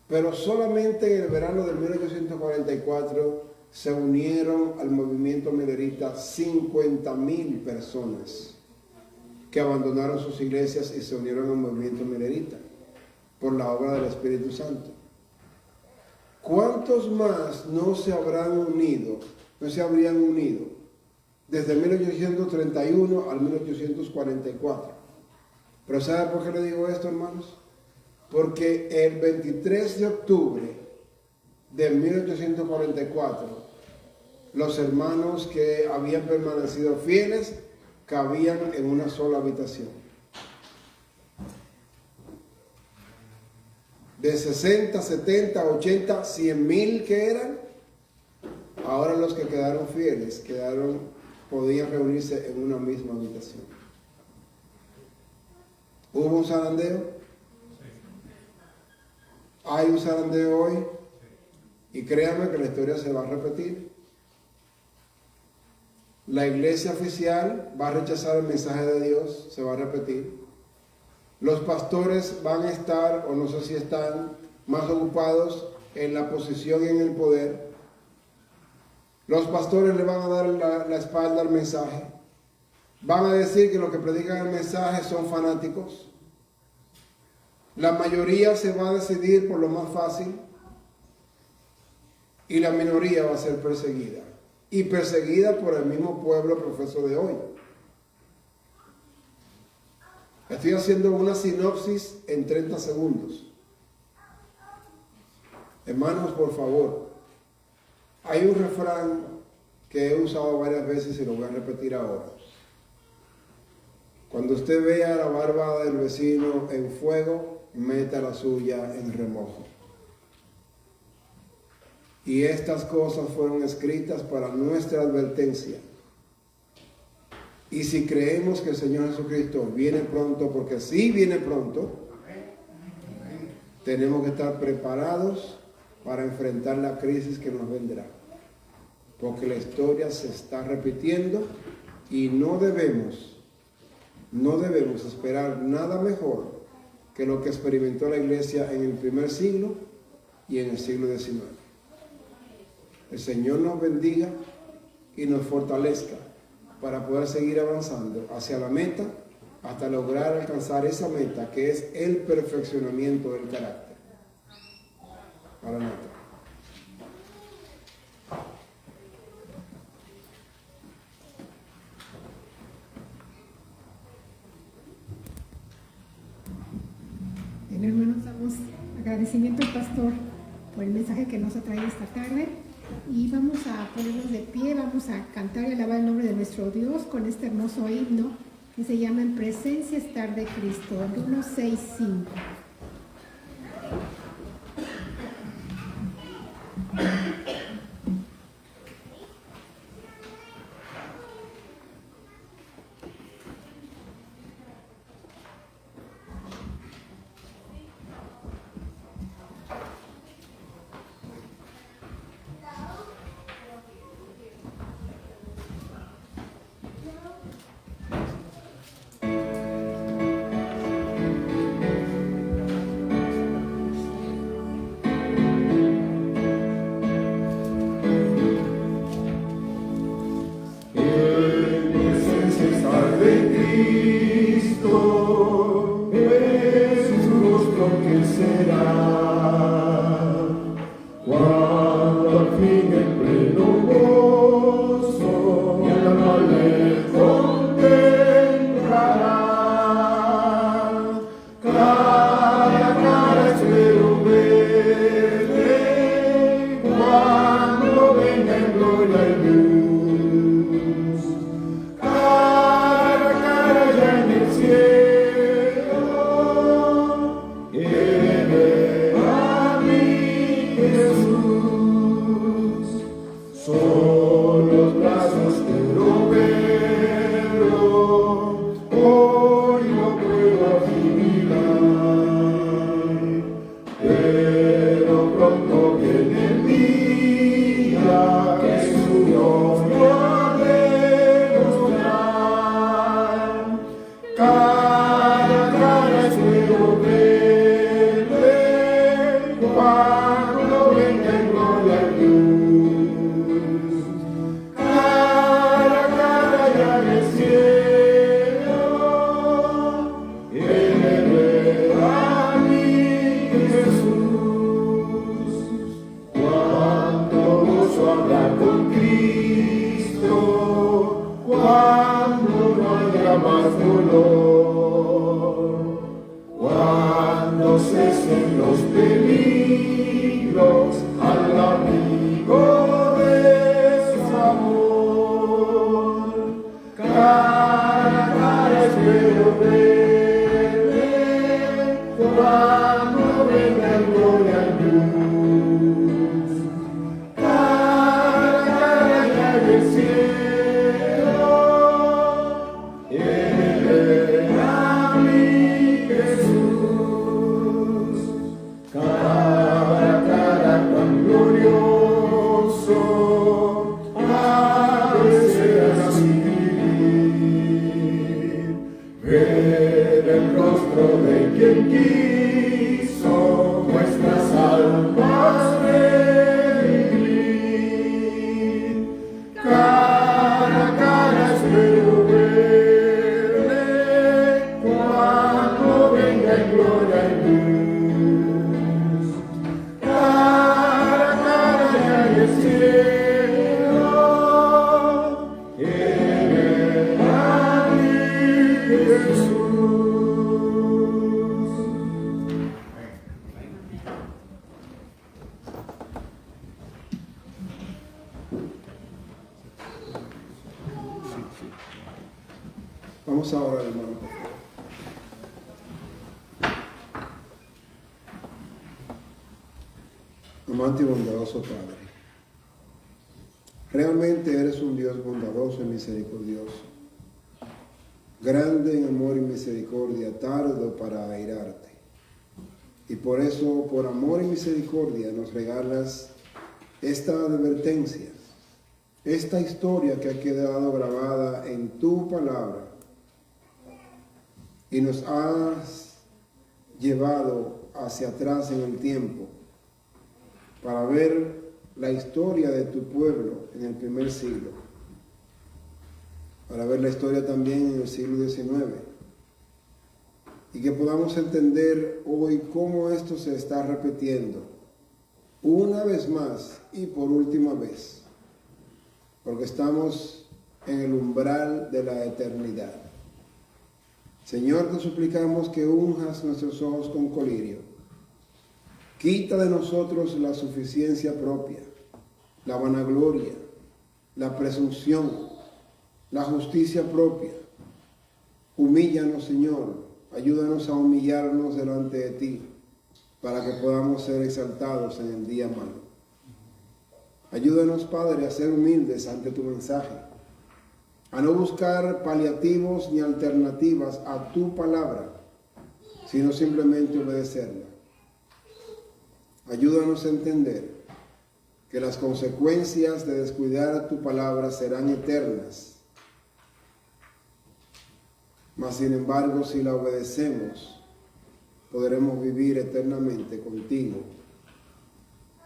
[SPEAKER 1] Pero solamente en el verano del 1844 se unieron al movimiento millerita 50,000 personas que abandonaron sus iglesias y se unieron al movimiento millerita por la obra del Espíritu Santo. ¿Cuántos más no se habrían unido desde 1831 al 1844? Pero ¿sabe por qué le digo esto, hermanos? Porque el 23 de octubre de 1844, los hermanos que habían permanecido fieles cabían en una sola habitación. De 60, 70, 80, 100,000 que eran, ahora los que quedaron fieles podían reunirse en una misma habitación. ¿Hubo un zarandeo? Hay un zarandeo hoy, y créanme que la historia se va a repetir. La iglesia oficial va a rechazar el mensaje de Dios, se va a repetir. Los pastores van a estar, o no sé si están, más ocupados en la posición y en el poder. Los pastores le van a dar la espalda al mensaje. Van a decir que los que predican el mensaje son fanáticos. La mayoría se va a decidir por lo más fácil y la minoría va a ser perseguida. Y perseguida por el mismo pueblo profeso de hoy. Estoy haciendo una sinopsis en 30 segundos. Hermanos, por favor, hay un refrán que he usado varias veces y lo voy a repetir ahora. Cuando usted vea la barba del vecino en fuego, meta la suya en remojo. Y estas cosas fueron escritas para nuestra advertencia. Y si creemos que el Señor Jesucristo viene pronto, porque sí viene pronto, tenemos que estar preparados para enfrentar la crisis que nos vendrá. Porque la historia se está repitiendo y no debemos esperar nada mejor que lo que experimentó la iglesia en el primer siglo y en el siglo XIX. El Señor nos bendiga y nos fortalezca para poder seguir avanzando hacia la meta, hasta lograr alcanzar esa meta que es el perfeccionamiento del carácter. Maranatha.
[SPEAKER 2] Bien, hermanos, damos agradecimiento al pastor por el mensaje que nos ha traído esta tarde y vamos a ponernos de pie, vamos a cantar y alabar el nombre de nuestro Dios con este hermoso himno que se llama En presencia estar de Cristo, el 165.
[SPEAKER 1] Vamos a orar, hermano. Amante y bondadoso Padre, realmente eres un Dios bondadoso y misericordioso, grande en amor y misericordia, tardo para airarte y Y por eso, por amor y misericordia, nos regalas esta advertencia, esta historia que ha quedado grabada en tu palabra, y nos has llevado hacia atrás en el tiempo para ver la historia de tu pueblo en el primer siglo, para ver la historia también en el siglo XIX, y que podamos entender hoy cómo esto se está repitiendo una vez más y por última vez, porque estamos en el umbral de la eternidad. Señor, te suplicamos que unjas nuestros ojos con colirio. Quita de nosotros la suficiencia propia, la vanagloria, la presunción, la justicia propia. Humíllanos, Señor, ayúdanos a humillarnos delante de ti, para que podamos ser exaltados en el día malo. Ayúdanos, Padre, a ser humildes ante tu mensaje, a no buscar paliativos ni alternativas a tu palabra, sino simplemente obedecerla. Ayúdanos a entender que las consecuencias de descuidar tu palabra serán eternas, mas sin embargo, si la obedecemos, podremos vivir eternamente contigo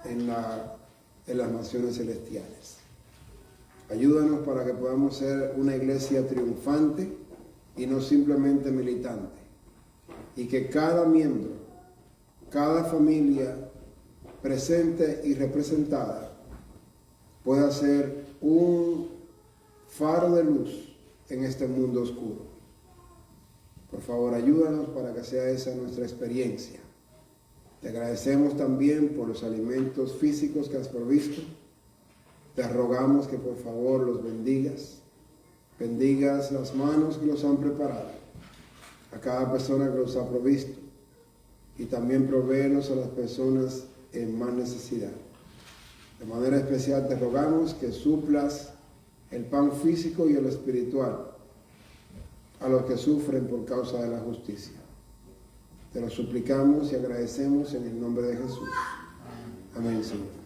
[SPEAKER 1] en las naciones celestiales. Ayúdanos para que podamos ser una iglesia triunfante y no simplemente militante. Y que cada miembro, cada familia presente y representada pueda ser un faro de luz en este mundo oscuro. Por favor, ayúdanos para que sea esa nuestra experiencia. Te agradecemos también por los alimentos físicos que has provisto. Te rogamos que por favor los bendigas. Bendigas las manos que los han preparado, a cada persona que los ha provisto. Y también provéenos a las personas en más necesidad. De manera especial te rogamos que suplas el pan físico y el espiritual a los que sufren por causa de la justicia. Te lo suplicamos y agradecemos en el nombre de Jesús. Amén, Señor.